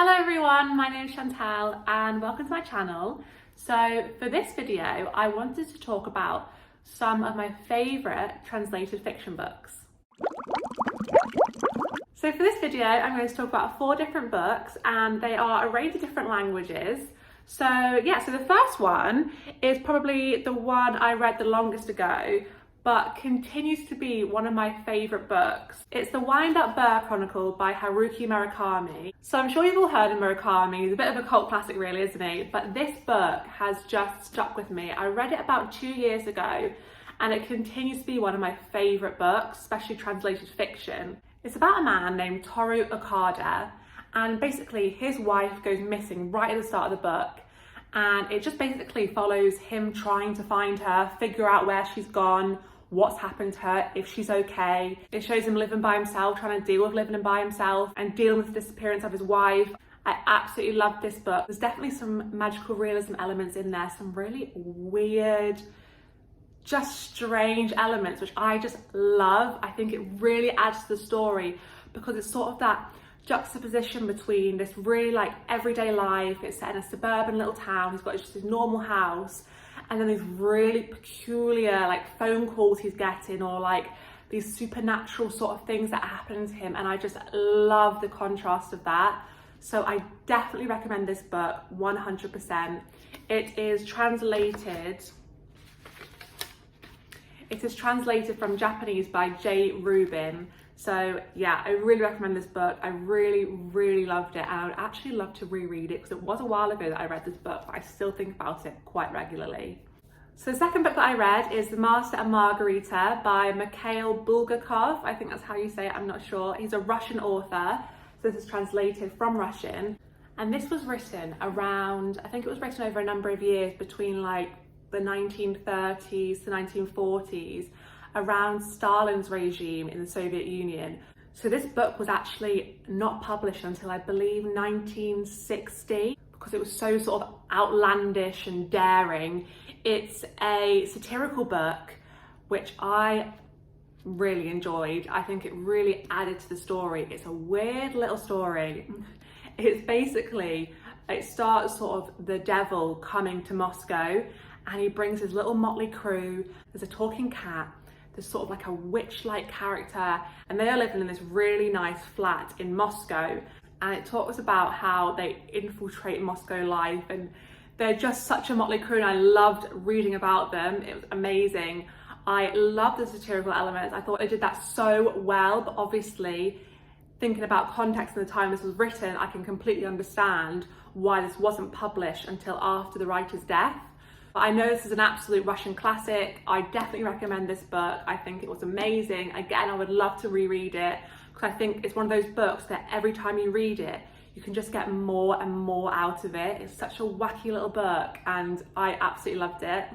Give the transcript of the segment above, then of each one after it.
Hello everyone, my name is Chantal and welcome to my channel. So for this video, I wanted to talk about some of my favourite translated fiction books. So for this video, I'm going to talk about 4 different books and they are a range of different languages. So the first one is probably the one I read the longest ago, but continues to be one of my favourite books. It's the Wind-Up Bird Chronicle by Haruki Murakami. So I'm sure you've all heard of Murakami. He's a bit of a cult classic really, isn't he? But this book has just stuck with me. I read it about 2 years ago and it continues to be one of my favourite books, especially translated fiction. It's about a man named Toru Okada, and basically his wife goes missing right at the start of the book. And it just basically follows him trying to find her, figure out where she's gone, what's happened to her, if she's okay. It shows him living by himself, trying to deal with living by himself and dealing with the disappearance of his wife. I absolutely love this book. There's definitely some magical realism elements in there, some really weird, just strange elements, which I just love. I think it really adds to the story because it's sort of that juxtaposition between this really like everyday life. It's set in a suburban little town. He's got just his normal house, and then these really peculiar like phone calls he's getting, or like these supernatural sort of things that happen to him, and I just love the contrast of that. So I definitely recommend this book 100%. It is translated from Japanese by J. Rubin. So yeah, I really recommend this book. I really loved it, and I would actually love to reread it because it was a while ago that I read this book, but I still think about it quite regularly. So the second book that I read is The Master and Margarita by Mikhail Bulgakov. I think that's how you say it, I'm not sure. He's a Russian author, so this is translated from Russian. And this was written around, I think it was written over a number of years between like the 1930s to 1940s, around Stalin's regime in the Soviet Union. So this book was actually not published until I believe 1960 because it was so sort of outlandish and daring. It's a satirical book which I really enjoyed. I think it really added to the story. It's a weird little story. It's basically, it starts sort of the devil coming to Moscow, and he brings his little motley crew. There's a talking cat, there's sort of like a witch-like character, and they are living in this really nice flat in Moscow. And it talks about how they infiltrate Moscow life, and they're just such a motley crew, and I loved reading about them. It was amazing. I love the satirical elements. I thought they did that so well, but obviously thinking about context and the time this was written, I can completely understand why this wasn't published until after the writer's death. But I know this is an absolute Russian classic. I definitely recommend this book. I think it was amazing. Again, I would love to reread it because I think it's one of those books that every time you read it, you can just get more and more out of it. It's such a wacky little book and I absolutely loved it.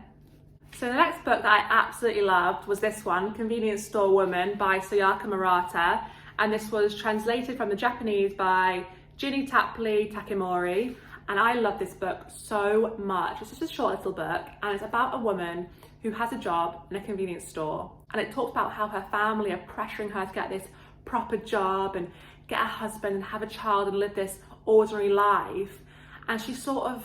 So the next book that I absolutely loved was this one, Convenience Store Woman by Sayaka Murata. And this was translated from the Japanese by Ginny Tapley Takemori. And I love this book so much. It's just a short little book, and it's about a woman who has a job in a convenience store. And it talks about how her family are pressuring her to get this proper job and get a husband and have a child and live this ordinary life. And she sort of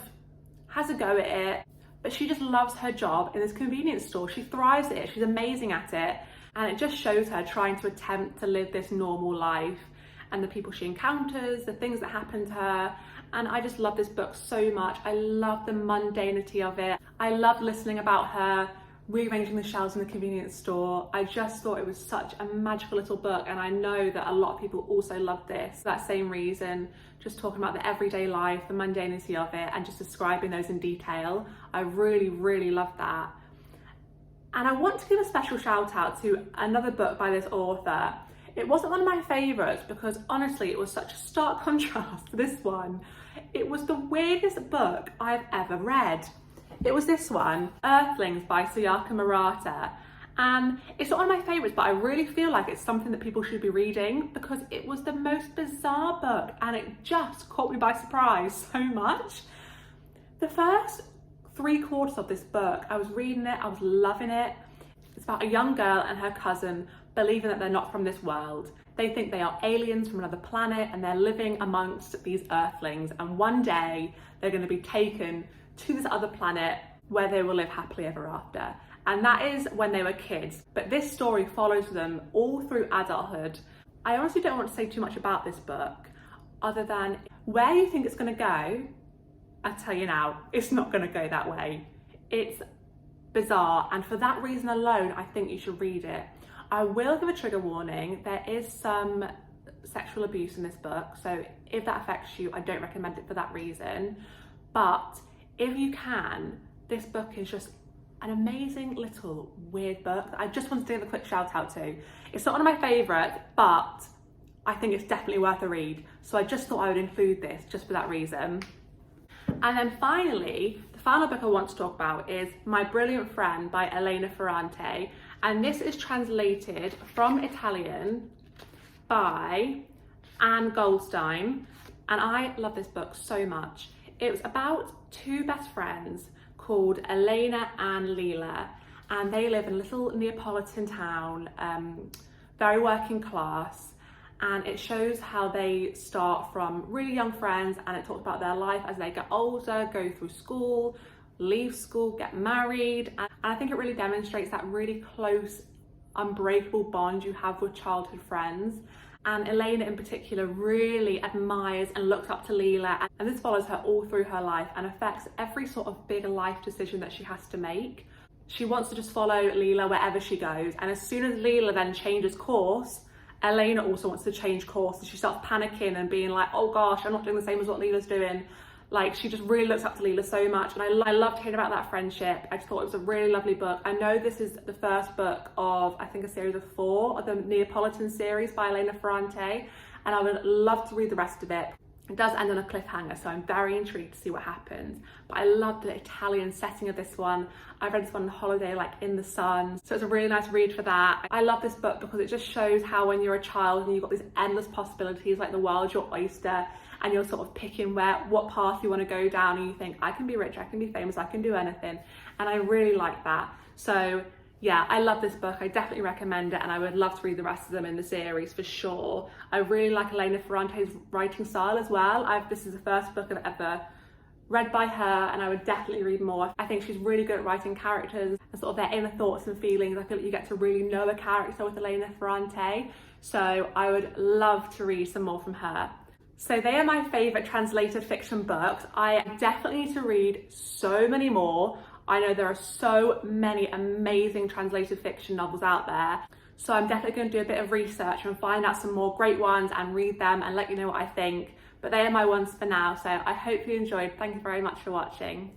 has a go at it, but she just loves her job in this convenience store. She thrives at it, she's amazing at it. And it just shows her trying to attempt to live this normal life and the people she encounters, the things that happen to her. And I just love this book so much. I love the mundanity of it. I love listening about her rearranging the shelves in the convenience store. I just thought it was such a magical little book, and I know that a lot of people also love this for that same reason, just talking about the everyday life, the mundanity of it, and just describing those in detail. I really love that. And I want to give a special shout out to another book by this author. It wasn't one of my favourites because honestly it was such a stark contrast to this one. It was the weirdest book I've ever read. It was this one, Earthlings by Sayaka Murata. And it's not one of my favourites, but I really feel like it's something that people should be reading because it was the most bizarre book and it just caught me by surprise so much. The first 3/4 of this book, I was reading it, I was loving it. It's about a young girl and her cousin believing that they're not from this world. They think they are aliens from another planet and they're living amongst these Earthlings, and one day they're going to be taken to this other planet where they will live happily ever after. And that is when they were kids. But this story follows them all through adulthood. I honestly don't want to say too much about this book, other than where you think it's going to go, I'll tell you now, it's not going to go that way. It's bizarre, and for that reason alone, I think you should read it. I will give a trigger warning. There is some sexual abuse in this book, so if that affects you, I don't recommend it for that reason. But if you can, this book is just an amazing little weird book that I just wanted to give a quick shout out to. It's not one of my favourites, but I think it's definitely worth a read. So I just thought I would include this just for that reason. And then finally, the final book I want to talk about is My Brilliant Friend by Elena Ferrante. And this is translated from Italian by Anne Goldstein. And I love this book so much. It was about two best friends called Elena and Lila. And they live in a little Neapolitan town, very working class. And it shows how they start from really young friends, and it talks about their life as they get older, go through school, leave school, get married. And I think it really demonstrates that really close, unbreakable bond you have with childhood friends. And Elena in particular really admires and looks up to Lila, and this follows her all through her life and affects every sort of big life decision that she has to make. She wants to just follow Lila wherever she goes, and as soon as Lila then changes course, Elena also wants to change course, and she starts panicking and being like, oh gosh, I'm not doing the same as what Lila's doing. Like, she just really looks up to Lila so much, and I loved hearing about that friendship. I just thought it was a really lovely book. I know this is the first book of, I think, a series of 4 of the Neapolitan series by Elena Ferrante, and I would love to read the rest of it. It does end on a cliffhanger, so I'm very intrigued to see what happens. But I love the Italian setting of this one. I read this one on holiday, like in the sun, so it's a really nice read for that. I love this book because it just shows how when you're a child and you've got these endless possibilities, like the world's your oyster, and you're sort of picking what path you want to go down, and you think, I can be rich, I can be famous, I can do anything. And I really like that. So yeah, I love this book. I definitely recommend it, and I would love to read the rest of them in the series for sure. I really like Elena Ferrante's writing style as well. This is the first book I've ever read by her, and I would definitely read more. I think she's really good at writing characters and sort of their inner thoughts and feelings. I feel like you get to really know a character with Elena Ferrante, so I would love to read some more from her. So they are my favourite translated fiction books. I definitely need to read so many more. I know there are so many amazing translated fiction novels out there. So I'm definitely going to do a bit of research and find out some more great ones and read them and let you know what I think. But they are my ones for now, so I hope you enjoyed. Thank you very much for watching.